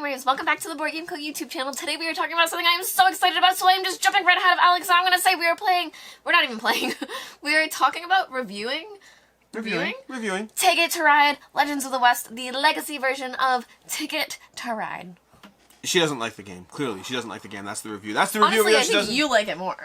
gamers, welcome back to the Board Game Co. YouTube channel. Today we are talking about something I am so excited about, so I am just jumping right ahead of Alex. I'm going to say we're not even playing. We are talking about reviewing Ticket to Ride, Legends of the West, the legacy version of Ticket to Ride. She doesn't like the game. Clearly, she doesn't like the game. That's the review. Honestly, I think you like it more.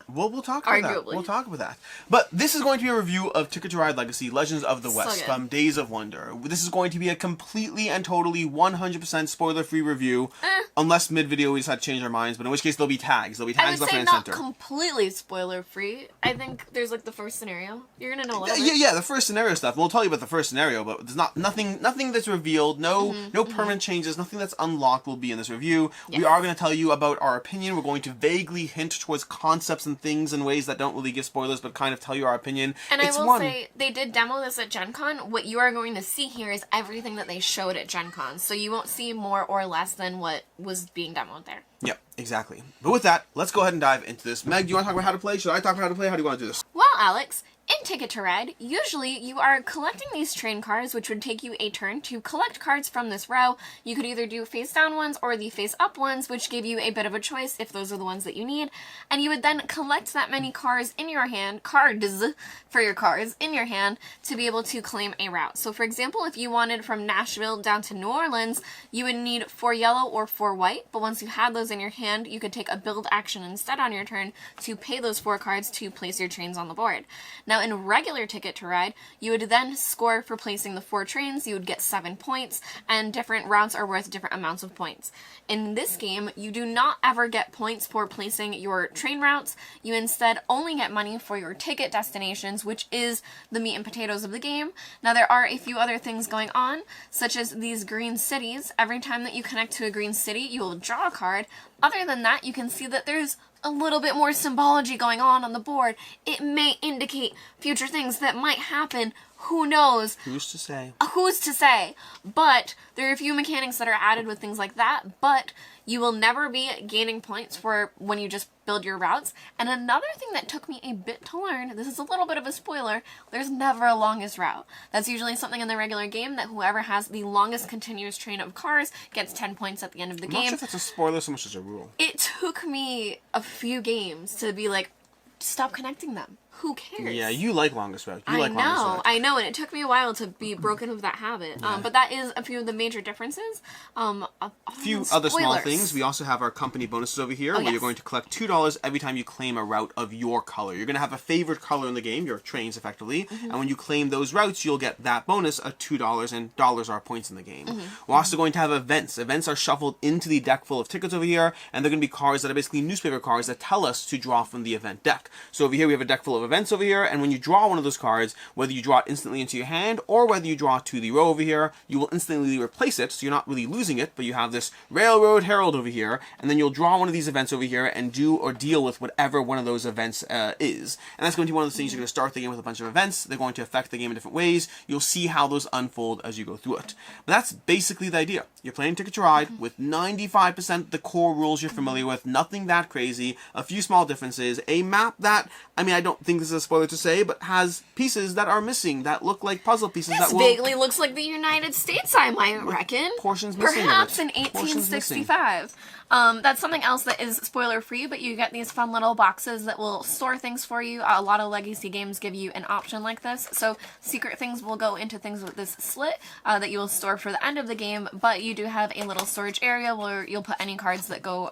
Well, we'll talk about that. We'll talk about that. But this is going to be a review of Ticket to Ride Legacy, Legends of the West, from Days of Wonder. This is going to be a completely and totally 100% spoiler-free review, unless mid-video we decide to change our minds, but in which case there'll be tags. There'll be tags left and center. I would say not completely spoiler-free. I think there's like the first scenario. You're going to know a little bit. Yeah, the first scenario stuff. We'll tell you about the first scenario, but there's nothing that's revealed, no permanent changes, nothing that's unlocked will be in this review. Yes. We are going to tell you about our opinion. We're going to vaguely hint towards concepts and things in ways that don't really give spoilers, but kind of tell you our opinion. And I will say, they did demo this at Gen Con. What you are going to see here is everything that they showed at Gen Con. So you won't see more or less than what was being demoed there. Yep, exactly. But with that, let's go ahead and dive into this. Meg, do you want to talk about how to play? Should I talk about how to play? How do you want to do this? Well, Alex, in Ticket to Ride, usually you are collecting these train cards, which would take you a turn to collect cards from this row. You could either do face down ones or the face up ones, which give you a bit of a choice if those are the ones that you need. And you would then collect that many cards in your hand, cards for your cards in your hand, to be able to claim a route. So for example, if you wanted from Nashville down to New Orleans, you would need 4 yellow or 4 white, but once you had those in your hand, you could take a build action instead on your turn to pay those 4 cards to place your trains on the board. Now in regular Ticket to Ride, you would then score for placing the 4 trains. You would get 7 points, and different routes are worth different amounts of points. In this game, you do not ever get points for placing your train routes. You instead only get money for your ticket destinations, which is the meat and potatoes of the game. Now there are a few other things going on, such as these green cities. Every time that you connect to a green city, you will draw a card. Other than that, you can see that there's a little bit more symbology going on the board. It may indicate future things that might happen. Who knows? Who's to say? Who's to say? But there are a few mechanics that are added with things like that, but you will never be gaining points for when you just build your routes. And another thing that took me a bit to learn, this is a little bit of a spoiler, there's never a longest route. That's usually something in the regular game that whoever has the longest continuous train of cars gets 10 points at the end of the game. I'm not sure if that's a spoiler so much as a rule. It took me a few games to be like, stop connecting them. Who cares? Yeah, you like longest route. I know, and it took me a while to be broken of that habit. Yeah. But that is a few of the major differences. A few other small things. We also have our company bonuses over here, where you're going to collect $2 every time you claim a route of your color. You're going to have a favorite color in the game, your trains effectively, and when you claim those routes, you'll get that bonus of $2, and dollars are points in the game. We're also going to have events. Events are shuffled into the deck full of tickets over here, and they're going to be cards that are basically newspaper cards that tell us to draw from the event deck. So over here we have a deck full of events over here, and when you draw one of those cards, whether you draw it instantly into your hand or whether you draw to the row over here, you will instantly replace it, so you're not really losing it, but you have this Railroad Herald over here, and then you'll draw one of these events over here and do or deal with whatever one of those events is. And that's going to be one of those things. You're going to start the game with a bunch of events. They're going to affect the game in different ways. You'll see how those unfold as you go through it. But that's basically the idea. You're playing Ticket to Ride with 95% the core rules you're familiar with, nothing that crazy, a few small differences, a map that, I mean, I don't think this is a spoiler to say, but has pieces that are missing that look like puzzle pieces. This vaguely looks like the United States, I might reckon. Portions missing. Perhaps in 1865. That's something else that is spoiler free, but you get these fun little boxes that will store things for you. A lot of legacy games give you an option like this. So secret things will go into things with this slit that you will store for the end of the game, but you do have a little storage area where you'll put any cards that go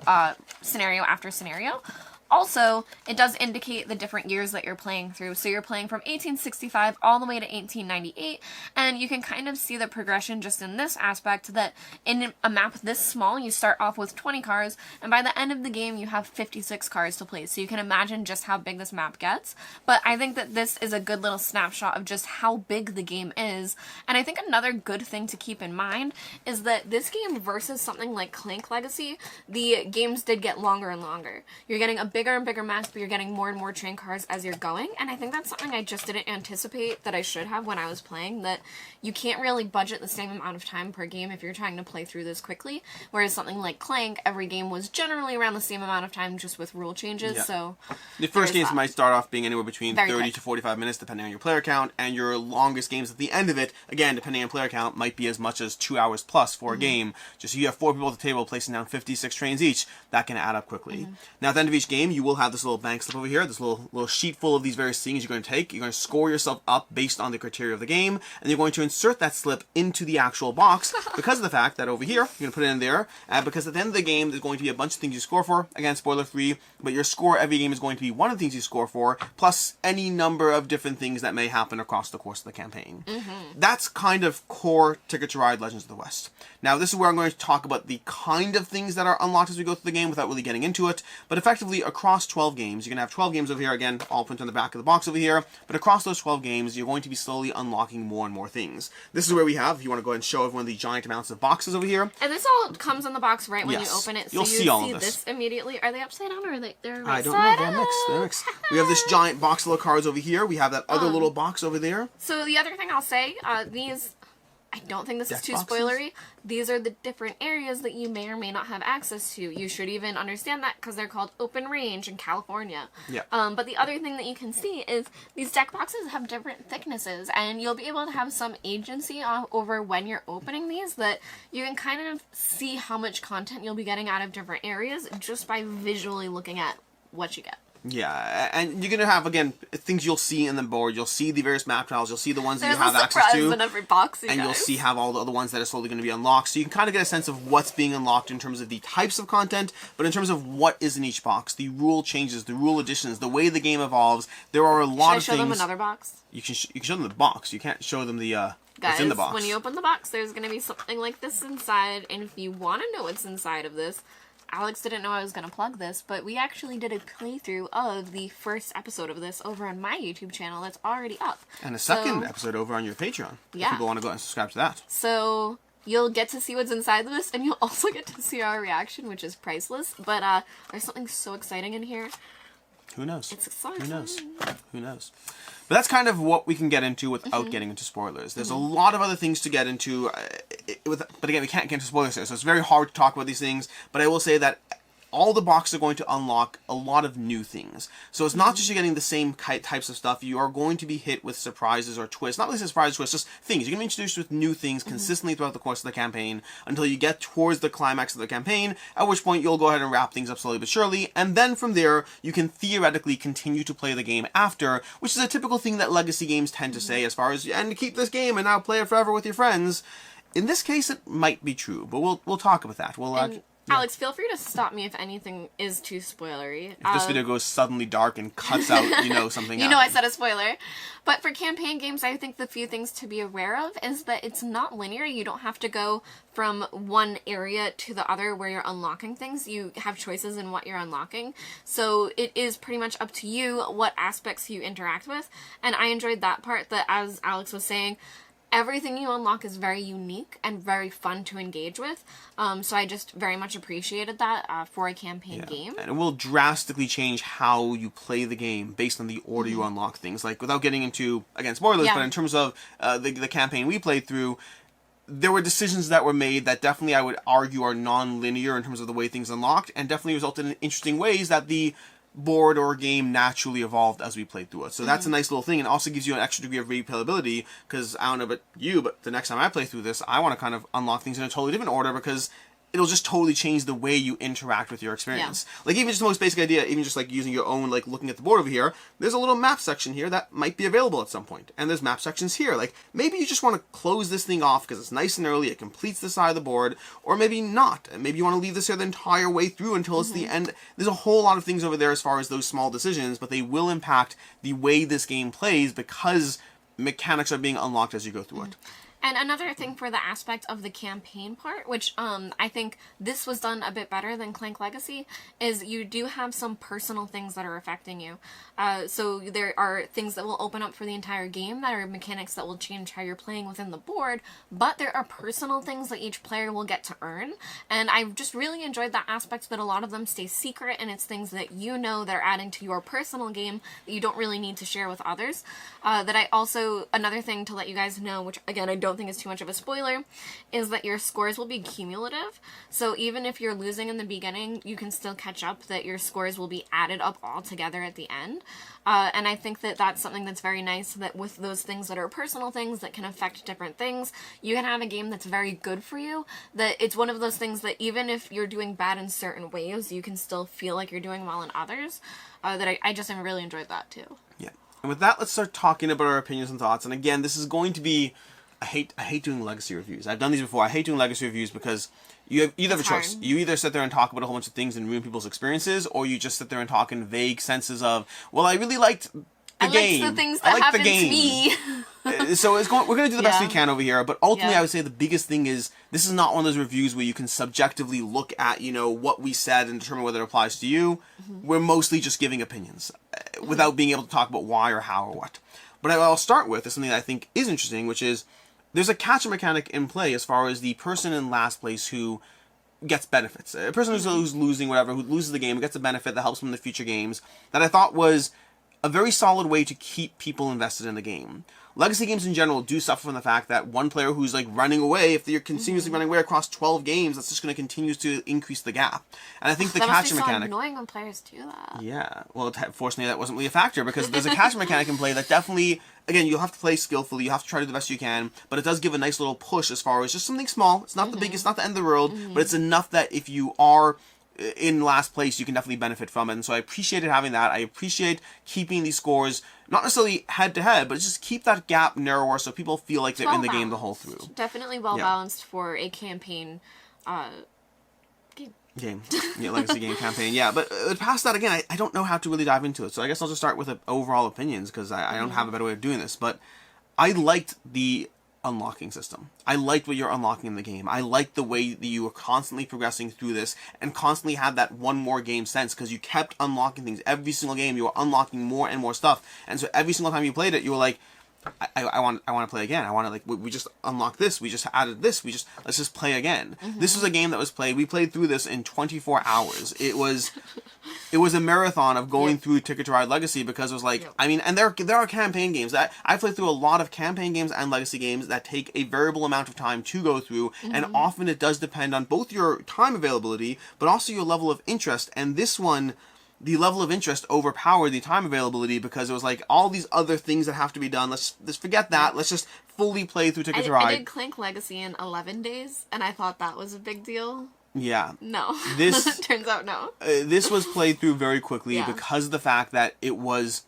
scenario after scenario. Also, it does indicate the different years that you're playing through. So you're playing from 1865 all the way to 1898, and you can kind of see the progression just in this aspect that in a map this small, you start off with 20 cards, and by the end of the game, you have 56 cards to play. So you can imagine just how big this map gets. But I think that this is a good little snapshot of just how big the game is. And I think another good thing to keep in mind is that this game versus something like Clank Legacy, the games did get longer and longer. You're getting a bigger and bigger maps, but you're getting more and more train cars as you're going. And I think that's something I just didn't anticipate that I should have when I was playing, that you can't really budget the same amount of time per game if you're trying to play through this quickly. Whereas something like Clank, every game was generally around the same amount of time, just with rule changes. Yeah. So the first games might start off being anywhere between Very 30 quick. to 45 minutes, depending on your player count, and your longest games at the end of it, again, depending on player count, might be as much as 2 hours plus for a game. Just so you have 4 people at the table placing down 56 trains each, that can add up quickly. Now, at the end of each game, you will have this little bank slip over here, this little sheet full of these various things you're going to take. You're going to score yourself up based on the criteria of the game, and you're going to insert that slip into the actual box because of the fact that over here, you're going to put it in there, because at the end of the game, there's going to be a bunch of things you score for. Again, spoiler free, but your score every game is going to be one of the things you score for, plus any number of different things that may happen across the course of the campaign. That's kind of core Ticket to Ride Legends of the West. Now, this is where I'm going to talk about the kind of things that are unlocked as we go through the game without really getting into it, but effectively across 12 games, you're going to have 12 games over here, again, all printed on the back of the box over here, but across those 12 games, you're going to be slowly unlocking more and more things. This is where we have, if you want to go ahead and show everyone the giant amounts of boxes over here. And this all comes in the box right when you open it, so you'll see all of this immediately. Are they upside down or are they're right I don't side know, they're mixed, they're mixed. We have this giant box full of cards over here, we have that other little box over there. So the other thing I'll say, these, I don't think this is Deck too boxes? spoilery, these are the different areas that you may or may not have access to. You should even understand that because they're called open range in California. Yeah. But the other thing that you can see is these deck boxes have different thicknesses, and you'll be able to have some agency over when you're opening these, that you can kind of see how much content you'll be getting out of different areas just by visually looking at what you get. Yeah, and you're going to have, again, things you'll see in the board. You'll see the various map tiles. You'll see the ones that you have access to. in every box, and you'll see have all the other ones that are slowly going to be unlocked. So you can kind of get a sense of what's being unlocked in terms of the types of content, but in terms of what is in each box, the rule changes, the rule additions, the way the game evolves. There are a lot of things. Should I show them another box? You can show them the box. You can't show them the Guys, what's in the box. when you open the box, there's going to be something like this inside, and if you want to know what's inside of this, Alex didn't know I was going to plug this, but we actually did a playthrough of the first episode of this over on my YouTube channel that's already up. And a second episide over on your Patreon. Yeah. If people want to go and subscribe to that. So you'll get to see what's inside this, and you'll also get to see our reaction, which is priceless. But there's something so exciting in here. Who knows? It's exciting. Who knows? Who knows? But that's kind of what we can get into without getting into spoilers. There's a lot of other things to get into, but again, we can't get into spoilers here, so it's very hard to talk about these things. But I will say that all the boxes are going to unlock a lot of new things. So it's not just you're getting the same types of stuff. You are going to be hit with surprises or twists. Not really surprises, twists, just things. You're going to be introduced with new things consistently throughout the course of the campaign until you get towards the climax of the campaign, at which point you'll go ahead and wrap things up slowly but surely. And then from there, you can theoretically continue to play the game after, which is a typical thing that legacy games tend to say as far as, and keep this game and now play it forever with your friends. In this case, it might be true, but we'll talk about that. We'll Alex, feel free to stop me if anything is too spoilery. If this video goes suddenly dark and cuts out, something You know I said a spoiler. But for campaign games, I think the few things to be aware of is that it's not linear. You don't have to go from one area to the other where you're unlocking things. You have choices in what you're unlocking. So it is pretty much up to you what aspects you interact with. And I enjoyed that part, that as Alex was saying, everything you unlock is very unique and very fun to engage with. So I just very much appreciated that for a campaign game. And it will drastically change how you play the game based on the order you unlock things. Like, without getting into, again, spoilers, but in terms of the campaign we played through, there were decisions that were made that definitely I would argue are non-linear in terms of the way things unlocked, and definitely resulted in interesting ways that the board or game naturally evolved as we played through it. So that's a nice little thing, and also gives you an extra degree of replayability, because I don't know about you, but the next time I play through this, I want to kind of unlock things in a totally different order, because it'll just totally change the way you interact with your experience. Like, even just the most basic idea, even just like using your own, like looking at the board over here, there's a little map section here that might be available at some point. And there's map sections here. Like, maybe you just want to close this thing off because it's nice and early, it completes the side of the board, or maybe not. Maybe you want to leave this here the entire way through until it's the end. There's a whole lot of things over there as far as those small decisions, but they will impact the way this game plays because mechanics are being unlocked as you go through it. And another thing for the aspect of the campaign part, which I think this was done a bit better than Clank Legacy, is you do have some personal things that are affecting you. So there are things that will open up for the entire game that are mechanics that will change how you're playing within the board, but there are personal things that each player will get to earn. And I've just really enjoyed that aspect that a lot of them stay secret, and it's things that you know that are adding to your personal game that you don't really need to share with others. That I also, another thing to let you guys know, which again I don't think is too much of a spoiler, is that your scores will be cumulative. So even if you're losing in the beginning, you can still catch up, that your scores will be added up all together at the end. And I think that that's something that's very nice, that with those things that are personal things that can affect different things, you can have a game that's very good for you, that it's one of those things that even if you're doing bad in certain ways, you can still feel like you're doing well in others. That I just have really enjoyed that too. Yeah. And with that, let's start talking about our opinions and thoughts. And again, this is going to be, I hate doing legacy reviews. I've done these before. I hate doing legacy reviews because you either have a choice. You either sit there and talk about a whole bunch of things and ruin people's experiences, or you just sit there and talk in vague senses of, well, I really liked the game. I liked the things that happened to me. So we're going to do the best we can over here, but ultimately I would say the biggest thing is, this is not one of those reviews where you can subjectively look at, what we said and determine whether it applies to you. We're mostly just giving opinions without being able to talk about why or how or what. But I'll start with something that I think is interesting, which is there's a catcher mechanic in play as far as the person in last place who gets benefits. A person who's losing, whatever, who loses the game, gets a benefit that helps them in the future games, that I thought was a very solid way to keep people invested in the game. Legacy games in general do suffer from the fact that one player who's like running away, if you're continuously running away across 12 games, that's just going to continue to increase the gap. And I think the catcher mechanic... That must be so annoying when players do that. Yeah. Well, fortunately, that wasn't really a factor, because there's a catcher mechanic in play that definitely... Again, you'll have to play skillfully, you have to try to do the best you can, but it does give a nice little push as far as just something small. It's not the biggest, not the end of the world, but it's enough that if you are in last place, you can definitely benefit from it. And so I appreciated having that. I appreciate keeping these scores, not necessarily head-to-head, but just keep that gap narrower so people feel like they're in the game the whole through. Definitely well-balanced for a campaign game. Yeah, legacy game campaign. Yeah, but past that, again, I don't know how to really dive into it. So I guess I'll just start with overall opinions, because I don't have a better way of doing this. But I liked the unlocking system. I liked what you're unlocking in the game. I liked the way that you were constantly progressing through this and constantly had that one more game sense, because you kept unlocking things. Every single game, you were unlocking more and more stuff. And so every single time you played it, you were like, I want to play again. I want to, like, we just unlocked this. We just added this. Let's just play again. This was a game that was played. We played through this in 24 hours. It was a marathon of going through Ticket to Ride Legacy, because it was like, I mean, and there are campaign games. I played through a lot of campaign games and legacy games that take a variable amount of time to go through, and often it does depend on both your time availability, but also your level of interest. And this one, the level of interest overpowered the time availability, because it was like all these other things that have to be done. Let's forget that. Let's just fully play through Ticket to Ride. I did Clank Legacy in 11 days, and I thought that was a big deal. Yeah. No. This turns out no. This was played through very quickly because of the fact that it was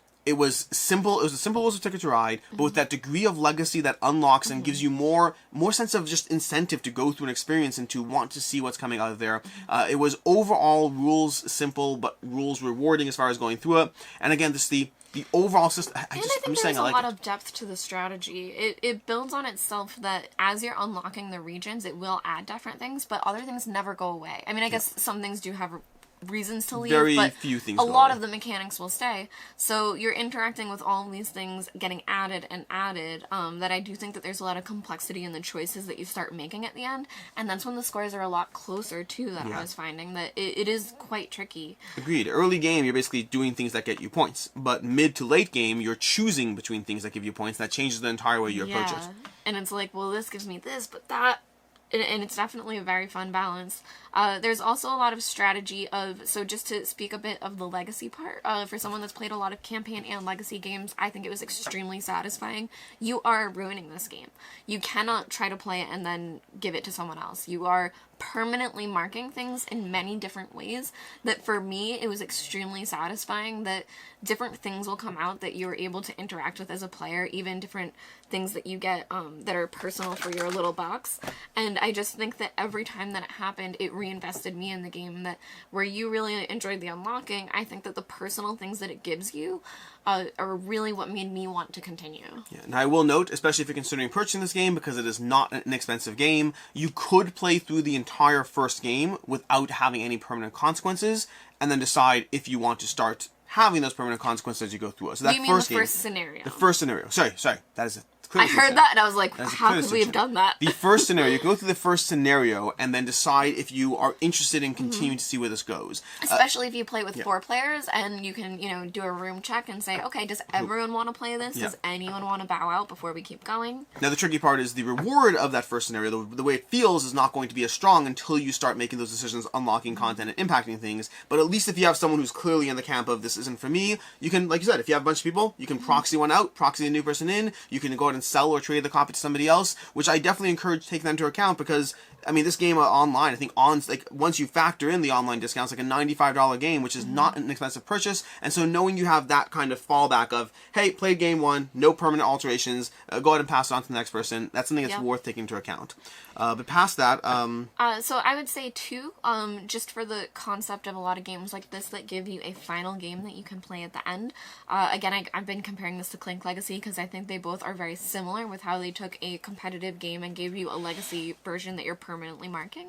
simple. It was as simple as a Ticket to Ride, but with that degree of legacy that unlocks and gives you more sense of just incentive to go through an experience and to want to see what's coming out of there. It was overall rules simple, but rules rewarding as far as going through it. And again, this the overall system. I think there's a lot of depth to the strategy. It builds on itself, that as you're unlocking the regions, it will add different things, but other things never go away. I mean, I guess some things do have reasons to leave, very but few things a lot of the mechanics will stay. So you're interacting with all of these things getting added and added, that I do think that there's a lot of complexity in the choices that you start making at the end, and that's when the scores are a lot closer too, that I was finding that it is quite tricky. Agreed. Early game, you're basically doing things that get you points, but mid to late game, you're choosing between things that give you points. That changes the entire way you approach it. And it's like, well, this gives me this, but that... And it's definitely a very fun balance. There's also a lot of strategy so just to speak a bit of the legacy part, for someone that's played a lot of campaign and legacy games, I think it was extremely satisfying. You are ruining this game. You cannot try to play it and then give it to someone else. You are permanently marking things in many different ways, that for me it was extremely satisfying that different things will come out that you're able to interact with as a player, even different things that you get that are personal for your little box. And I just think that every time that it happened, it reinvested me in the game, that where you really enjoyed the unlocking, I think that the personal things that it gives you are really what made me want to continue. Yeah, and I will note, especially if you're considering purchasing this game, because it is not an inexpensive game, you could play through the entire first game without having any permanent consequences, and then decide if you want to start having those permanent consequences as you go through it. So that you mean the first scenario? The first scenario. Sorry. That is it. I heard that and I was like, how could we have done that? The first scenario, you go through the first scenario and then decide if you are interested in continuing to see where this goes. Especially if you play with 4 players and you can, do a room check and say, okay, does everyone want to play this? Does anyone want to bow out before we keep going? Now the tricky part is the reward of that first scenario, the way it feels, is not going to be as strong until you start making those decisions, unlocking content and impacting things. But at least if you have someone who's clearly in the camp of this isn't for me, you can, like you said, if you have a bunch of people, you can proxy one out, proxy a new person in, you can go ahead and sell or trade the copy to somebody else, which I definitely encourage taking that into account, because I mean, this game online, I think once you factor in the online discounts, like a $95 game, which is not an expensive purchase, and so knowing you have that kind of fallback of, hey, played game 1, no permanent alterations, go ahead and pass it on to the next person, that's something that's worth taking into account. But past that... so I would say, too, just for the concept of a lot of games like this that give you a final game that you can play at the end, again, I've been comparing this to Clank Legacy because I think they both are very similar with how they took a competitive game and gave you a legacy version that you're permanently marking.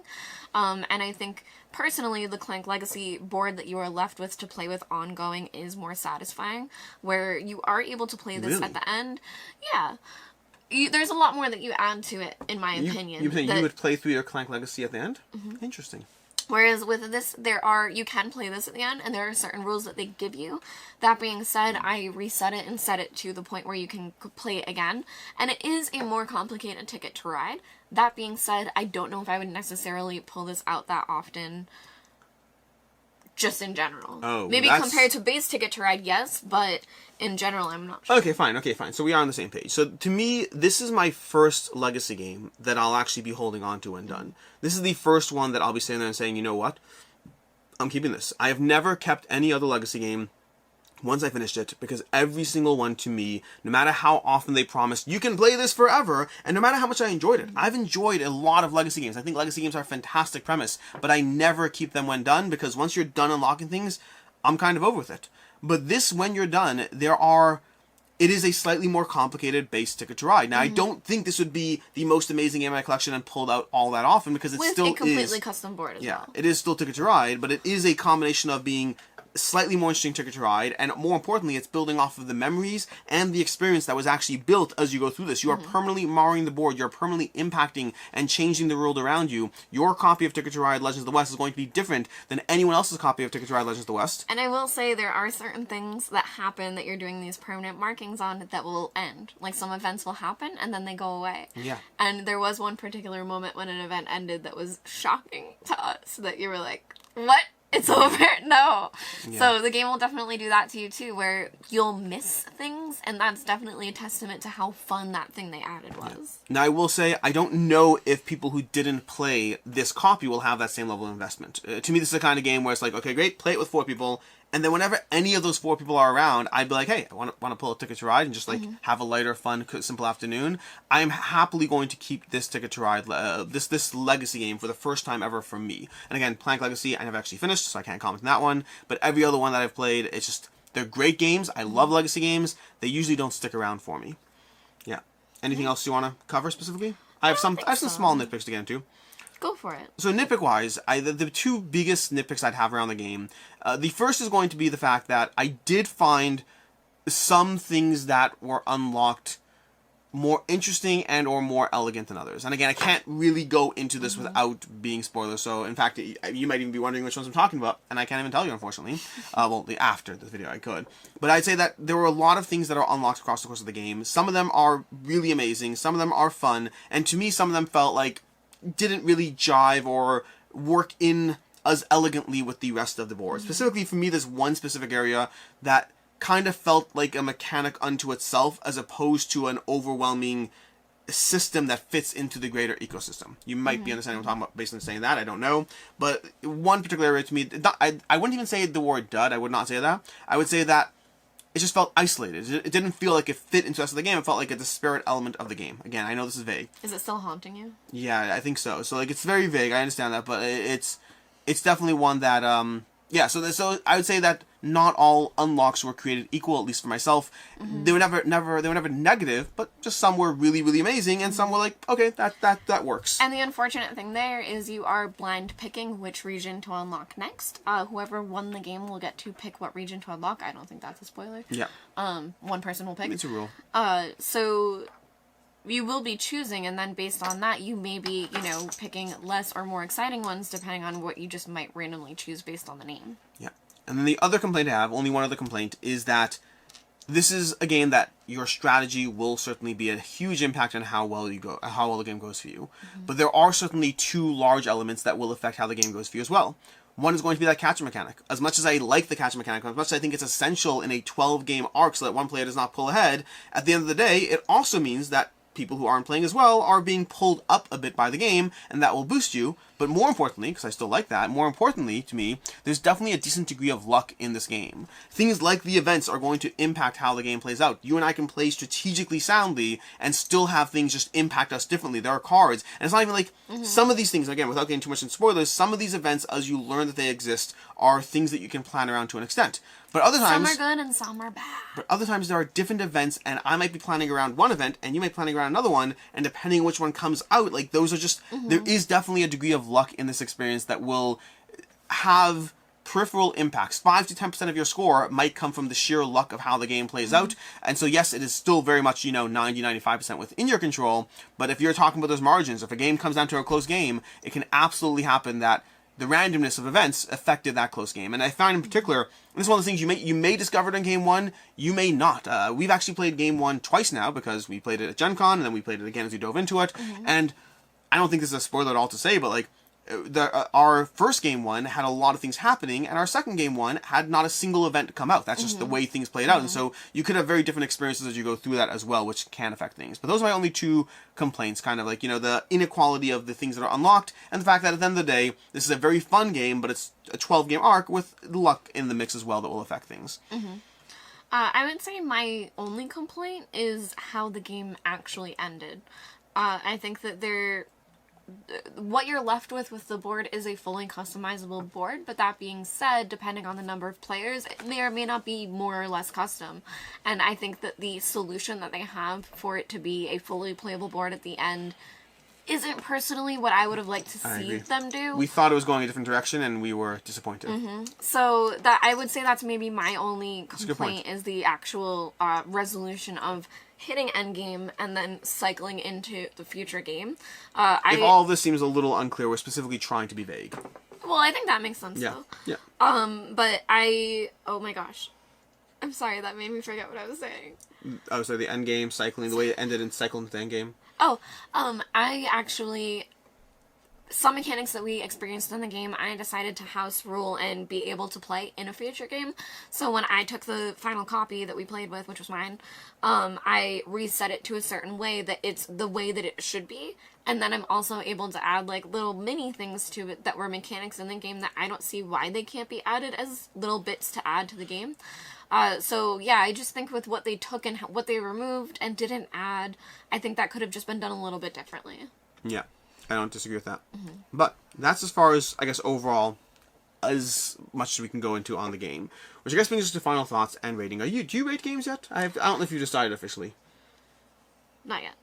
And I think, personally, the Clank Legacy board that you are left with to play with ongoing is more satisfying, where you are able to play this at the end. Yeah. There's a lot more that you add to it, in my opinion. You would play through your Clank Legacy at the end? Interesting. Whereas with this, you can play this at the end, and there are certain rules that they give you. That being said, I reset it and set it to the point where you can play it again, and it is a more complicated Ticket to Ride. That being said, I don't know if I would necessarily pull this out that often, just in general. Oh, maybe compared to base Ticket to Ride, yes, but in general, I'm not sure. Okay, fine. So we are on the same page. So to me, this is my first Legacy game that I'll actually be holding on to when done. This is the first one that I'll be sitting there and saying, you know what? I'm keeping this. I have never kept any other Legacy game once I finished it, because every single one to me, no matter how often they promised, you can play this forever, and no matter how much I enjoyed it, I've enjoyed a lot of Legacy games. I think Legacy games are a fantastic premise, but I never keep them when done, because once you're done unlocking things, I'm kind of over with it. But this, when you're done, it is a slightly more complicated base Ticket to Ride. Now, I don't think this would be the most amazing game in my collection and pulled out all that often, because it still is... With a completely custom board as well. Yeah, it is still Ticket to Ride, but it is a combination of being slightly more interesting Ticket to Ride, and more importantly, it's building off of the memories and the experience that was actually built as you go through this. You are permanently marring the board, you're permanently impacting and changing the world around you. Your copy of Ticket to Ride Legends of the West is going to be different than anyone else's copy of Ticket to Ride Legends of the West. And I will say there are certain things that happen that you're doing these permanent markings on that will end. Like, some events will happen and then they go away. Yeah. And there was one particular moment when an event ended that was shocking to us, that you were like, what? It's over? No. Yeah. So the game will definitely do that to you too, where you'll miss things, and that's definitely a testament to how fun that thing they added was. Now, I will say, I don't know if people who didn't play this copy will have that same level of investment. To me, this is the kind of game where it's like, okay, great, play it with 4 people, and then whenever any of those 4 people are around, I'd be like, hey, I want to pull a Ticket to Ride and just have a lighter, fun, simple afternoon. I'm happily going to keep this Ticket to Ride, this Legacy game for the first time ever for me. And again, Plank Legacy, I never actually finished, so I can't comment on that one. But every other one that I've played, it's just, they're great games. I love Legacy games. They usually don't stick around for me. Yeah. Anything else you want to cover specifically? I have some small nitpicks to get into. Go for it. So nitpick-wise, the 2 biggest nitpicks I'd have around the game, the first is going to be the fact that I did find some things that were unlocked more interesting and or more elegant than others. And again, I can't really go into this without being spoilers, so in fact, you might even be wondering which ones I'm talking about, and I can't even tell you, unfortunately. Well, after this video I could. But I'd say that there were a lot of things that are unlocked across the course of the game. Some of them are really amazing, some of them are fun, and to me, some of them felt like didn't really jive or work in as elegantly with the rest of the board. Specifically for me, there's one specific area that kind of felt like a mechanic unto itself as opposed to an overwhelming system that fits into the greater ecosystem. You might be understanding what I'm talking about based on saying that. I don't know. But one particular area to me, I wouldn't even say the word dud. I would not say that. I would say that it just felt isolated. It didn't feel like it fit into the rest of the game. It felt like a disparate element of the game. Again, I know this is vague. Is it still haunting you? Yeah, I think so. So like it's very vague. I understand that, but it's definitely one that yeah. So I would say that not all unlocks were created equal, at least for myself. They were never negative, but just some were really, really amazing, and some were like, okay, that works. And the unfortunate thing there is you are blind picking which region to unlock next. Whoever won the game will get to pick what region to unlock. I don't think that's a spoiler. Yeah. One person will pick. It's a rule. So you will be choosing, and then based on that, you may be, picking less or more exciting ones, depending on what you just might randomly choose based on the name. Yeah. And then the other complaint I have, only one other complaint, is that this is a game that your strategy will certainly be a huge impact on how well the game goes for you. But there are certainly two large elements that will affect how the game goes for you as well. One is going to be that catcher mechanic. As much as I like the catcher mechanic, as much as I think it's essential in a 12-game arc so that one player does not pull ahead, at the end of the day, it also means that people who aren't playing as well are being pulled up a bit by the game, and that will boost you. But more importantly, because I still like that, more importantly to me, there's definitely a decent degree of luck in this game. Things like the events are going to impact how the game plays out. You and I can play strategically soundly and still have things just impact us differently. There are cards, and it's not even like some of these things, again, without getting too much into spoilers, some of these events, as you learn that they exist, are things that you can plan around to an extent. But other times, some are good and some are bad. But other times there are different events, and I might be planning around one event, and you might be planning around another one, and depending on which one comes out, like those are just, there is definitely a degree of luck in this experience that will have peripheral impacts. 5 to 10% of your score might come from the sheer luck of how the game plays out. And so yes, it is still very much, 90-95% within your control, but if you're talking about those margins, if a game comes down to a close game, it can absolutely happen that the randomness of events affected that close game. And I found in particular, and this is one of the things you may discover it in Game 1, you may not. We've actually played Game 1 twice now, because we played it at Gen Con, and then we played it again as we dove into it. And I don't think this is a spoiler at all to say, but like, our first Game 1 had a lot of things happening, and our second Game 1 had not a single event come out. That's just the way things played out. And so you could have very different experiences as you go through that as well, which can affect things. But those are my only two complaints, kind of like, the inequality of the things that are unlocked, and the fact that at the end of the day, this is a very fun game, but it's a 12-game arc with luck in the mix as well that will affect things. I would say my only complaint is how the game actually ended. I think that what you're left with the board is a fully customizable board, but that being said, depending on the number of players, it may or may not be more or less custom. And I think that the solution that they have for it to be a fully playable board at the end isn't personally what I would have liked to see them do. We thought it was going a different direction, and we were disappointed. So that I would say that's maybe my only complaint, is the actual resolution of hitting endgame and then cycling into the future game. If all of this seems a little unclear, we're specifically trying to be vague. Well, I think that makes sense, though. Yeah. But oh my gosh. I'm sorry, that made me forget what I was saying. Oh, so the end game, cycling, the way it ended and cycled into the end game. I actually, some mechanics that we experienced in the game, I decided to house rule and be able to play in a future game. So when I took the final copy that we played with, which was mine, I reset it to a certain way that it's the way that it should be. And then I'm also able to add like little mini things to it that were mechanics in the game that I don't see why they can't be added as little bits to add to the game. So yeah, I just think with what they took and what they removed and didn't add, I think that could have just been done a little bit differently. Yeah, I don't disagree with that. But that's as far as, I guess, overall, as much as we can go into on the game. Which I guess brings us to final thoughts and rating. Do you rate games yet? I don't know if you decided officially. Not yet.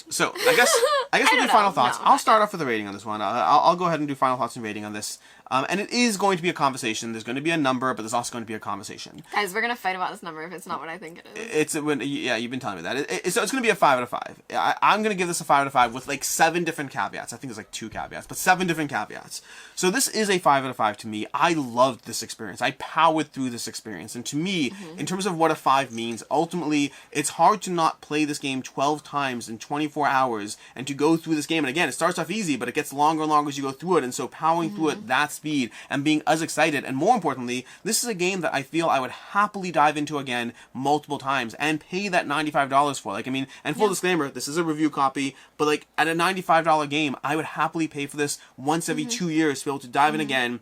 So, I guess we'll do final thoughts. I'll start off with a rating on this one. I'll go ahead and do final thoughts and rating on this. And it is going to be a conversation. There's going to be a number, but there's also going to be a conversation. Guys, we're going to fight about this number if it's not what I think it is. Yeah, you've been telling me that. So it's going to be a 5 out of 5. I'm going to give this a 5 out of 5 with like 7 different caveats. I think there's like 2 caveats, but 7 different caveats. So this is a 5 out of 5 to me. I loved this experience. I powered through this experience. And to me, in terms of what a 5 means, ultimately, it's hard to not play this game 12 12 times in 24 hours, and to go through this game, and again, it starts off easy, but it gets longer and longer as you go through it, and so powering through it that speed, and being as excited, and more importantly, this is a game that I feel I would happily dive into again multiple times, and pay that $95 for. Like, I mean, and full disclaimer, this is a review copy, but like, at a $95 game, I would happily pay for this once every 2 years to be able to dive in again,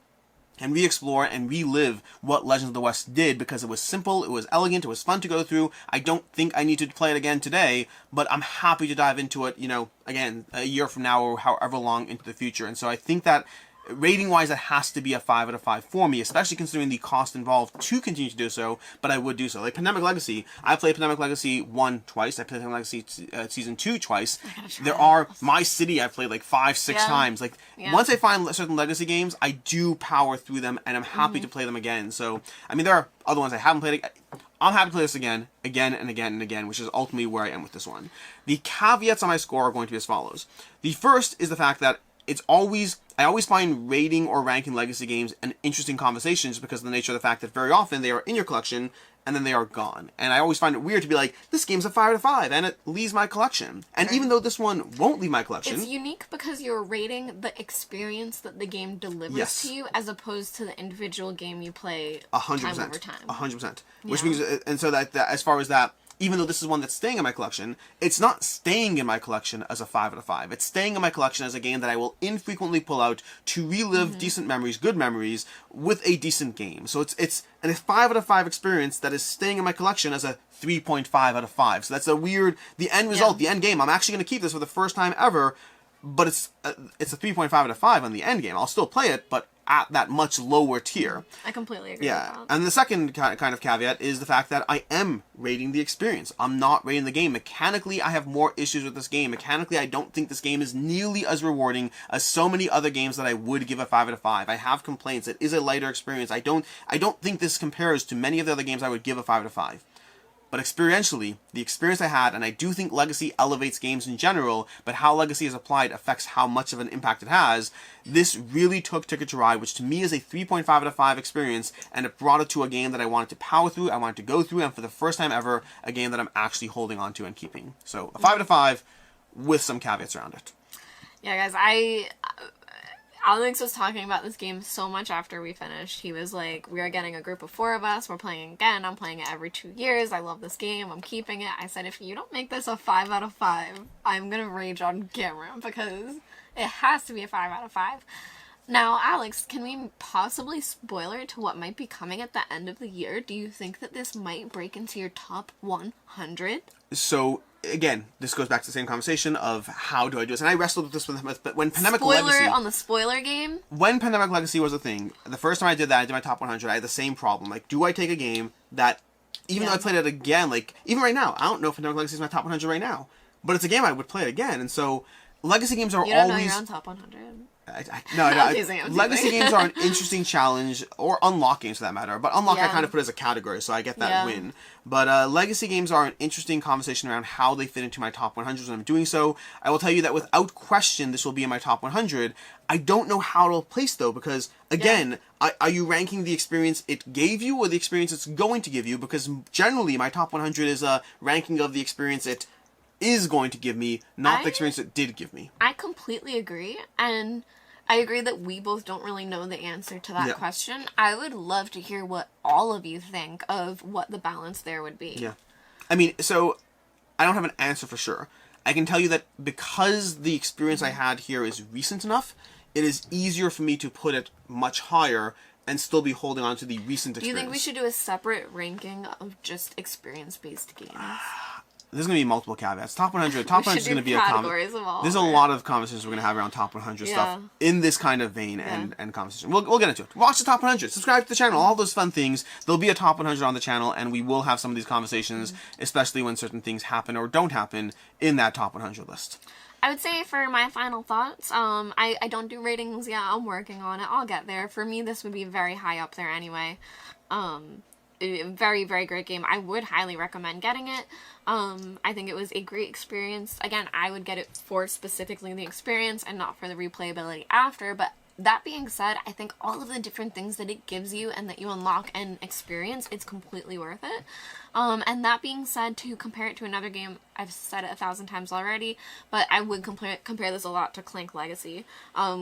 and re-explore and relive what Legends of the West did, because it was simple, it was elegant, it was fun to go through. I don't think I need to play it again today, but I'm happy to dive into it, you know, again, a year from now or however long into the future. And so I think that rating-wise, it has to be a 5 out of 5 for me, especially considering the cost involved to continue to do so, but I would do so. Like Pandemic Legacy, I played Pandemic Legacy 1 twice, I played Pandemic Legacy Season 2 twice. There are, My City I've played like 5-6 times. Like, once I find certain Legacy games, I do power through them, and I'm happy to play them again. So, I mean, there are other ones I haven't played. I'm happy to play this again, and again, which is ultimately where I am with this one. The caveats on my score are going to be as follows. The first is the fact that I always find rating or ranking Legacy games an interesting conversation, just because of the nature of the fact that very often they are in your collection and then they are gone. And I always find it weird to be like, this game's a 5 out of 5 and it leaves my collection. And even though this one won't leave my collection, it's unique because you're rating the experience that the game delivers to you, as opposed to the individual game you play 100%, time over time. 100%. Which means, and so that as far as that, even though this is one that's staying in my collection, it's not staying in my collection as a 5 out of 5. It's staying in my collection as a game that I will infrequently pull out to relive decent memories, good memories, with a decent game. So it's a 5 out of 5 experience that is staying in my collection as a 3.5 out of 5. So that's a weird, the end result, the end game. I'm actually going to keep this for the first time ever, but it's a 3.5 out of 5 on the end game. I'll still play it, but at that much lower tier. I completely agree with that. And the second kind of caveat is the fact that I am rating the experience. I'm not rating the game. Mechanically, I have more issues with this game. Mechanically, I don't think this game is nearly as rewarding as so many other games that I would give a 5 out of 5. I have complaints. It is a lighter experience. I don't think this compares to many of the other games I would give a 5 out of 5. But experientially, the experience I had, and I do think Legacy elevates games in general, but how Legacy is applied affects how much of an impact it has. This really took Ticket to Ride, which to me is a 3.5 out of 5 experience, and it brought it to a game that I wanted to power through, I wanted to go through, and for the first time ever, a game that I'm actually holding on to and keeping. So, a 5 out of 5 with some caveats around it. Yeah, guys, Alex was talking about this game so much after we finished. He was like, we are getting a group of 4 of us. We're playing again. I'm playing it every 2 years. I love this game. I'm keeping it. I said, if you don't make this a 5 out of 5, I'm going to rage on camera, because it has to be a 5 out of 5. Now, Alex, can we possibly spoiler to what might be coming at the end of the year? Do you think that this might break into your top 100? So, again, this goes back to the same conversation of how do I do this, and I wrestled with this but when Pandemic Legacy... Spoiler on the spoiler game? When Pandemic Legacy was a thing, the first time I did that, I did my top 100, I had the same problem. Like, do I take a game that, even though I played it again, like, even right now, I don't know if Pandemic Legacy is my top 100 right now, but it's a game I would play again, and so, Legacy games are always... You don't know you're on top 100. No. I'm teasing. Legacy games are an interesting challenge, or unlock games for that matter. But unlock I kind of put as a category, so I get that win. But Legacy games are an interesting conversation around how they fit into my top 100s when I'm doing so. I will tell you that without question, this will be in my top 100. I don't know how to place, though, because, again, are you ranking the experience it gave you or the experience it's going to give you? Because generally, my top 100 is a ranking of the experience it is going to give me, not the experience it did give me. I completely agree, and I agree that we both don't really know the answer to that question. I would love to hear what all of you think of what the balance there would be. Yeah. I mean, so, I don't have an answer for sure. I can tell you that because the experience I had here is recent enough, it is easier for me to put it much higher and still be holding on to the recent experience. Do you think we should do a separate ranking of just experience-based games? There's going to be multiple caveats. Top 100 is going to be a categories of all. There's a lot of conversations we're going to have around top 100 stuff in this kind of vein and conversation. We'll get into it. Watch the top 100. Subscribe to the channel. All those fun things. There'll be a top 100 on the channel, and we will have some of these conversations, especially when certain things happen or don't happen in that top 100 list. I would say for my final thoughts, I don't do ratings yet. I'm working on it. I'll get there. For me, this would be very high up there anyway. Very, very great game. I would highly recommend getting it. I think it was a great experience. Again, I would get it for specifically the experience and not for the replayability after, but that being said, I think all of the different things that it gives you and that you unlock and experience, it's completely worth it. And that being said, to compare it to another game, I've said it 1,000 times already, but I would compare this a lot to Clank Legacy.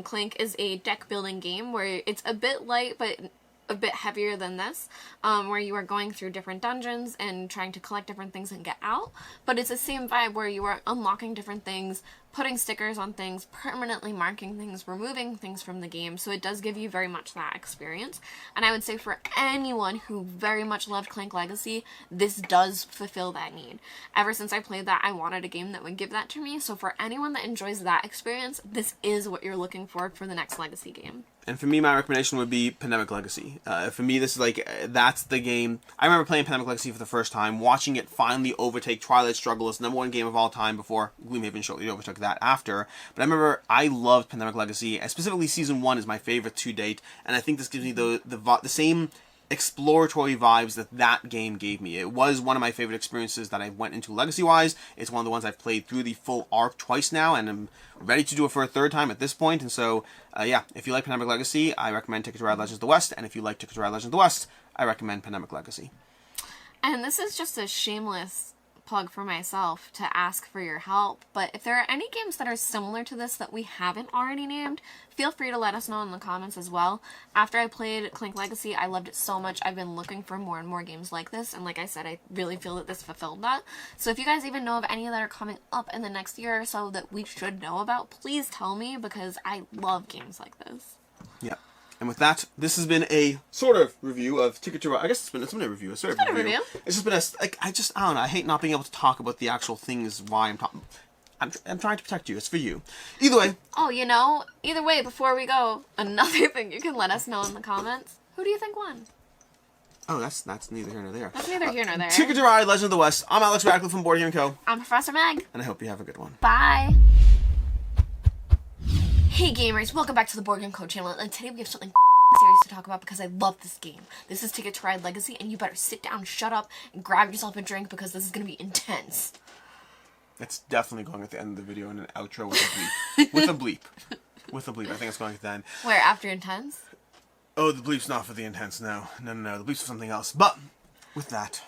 Clank is a deck building game where it's a bit light, but a bit heavier than this, where you are going through different dungeons and trying to collect different things and get out, but it's the same vibe where you are unlocking different things, putting stickers on things, permanently marking things, removing things from the game, so it does give you very much that experience. And I would say for anyone who very much loved Clank Legacy, this does fulfill that need. Ever since I played that, I wanted a game that would give that to me, so for anyone that enjoys that experience, this is what you're looking for the next Legacy game. And for me, my recommendation would be Pandemic Legacy. For me, this is like, that's the game. I remember playing Pandemic Legacy for the first time, watching it finally overtake Twilight Struggle as the #1 game of all time before Gloomhaven shortly overtook that after. But I remember I loved Pandemic Legacy, and specifically Season 1 is my favorite to date, and I think this gives me the same exploratory vibes that game gave me. It was one of my favorite experiences that I went into Legacy-wise. It's one of the ones I've played through the full arc twice now, and I'm ready to do it for a third time at this point. And so, yeah, if you like Pandemic Legacy, I recommend Ticket to Ride Legends of the West, and if you like Ticket to Ride Legends of the West, I recommend Pandemic Legacy. And this is just a shameless plug for myself to ask for your help, but if there are any games that are similar to this that we haven't already named, feel free to let us know in the comments as well. After I played Clank Legacy, I loved it so much. I've been looking for more and more games like this, and like I said, I really feel that this fulfilled that. So if you guys even know of any that are coming up in the next year or so that we should know about, please tell me, because I love games like this. Yeah. And with that, this has been a sort of review of Ticket to Ride. I guess it's been a review. It's been a review. It's just been I don't know. I hate not being able to talk about the actual things why I'm talking. I'm trying to protect you. It's for you. Either way. Oh, either way, before we go, another thing you can let us know in the comments. Who do you think won? Oh, that's neither here nor there. That's neither here nor there. Ticket to Ride, Legend of the West. I'm Alex Radcliffe from Board Game Co. I'm Professor Meg. And I hope you have a good one. Bye. Hey gamers, welcome back to the Board Game Co channel, and today we have something serious to talk about because I love this game. This is Ticket to Ride Legacy, and you better sit down, shut up, and grab yourself a drink because this is going to be intense. It's definitely going at the end of the video in an outro with a bleep. With a bleep. With a bleep. I think it's going at the end. Where, after intense? Oh, the bleep's not for the intense, no. No. The bleep's for something else. But, with that...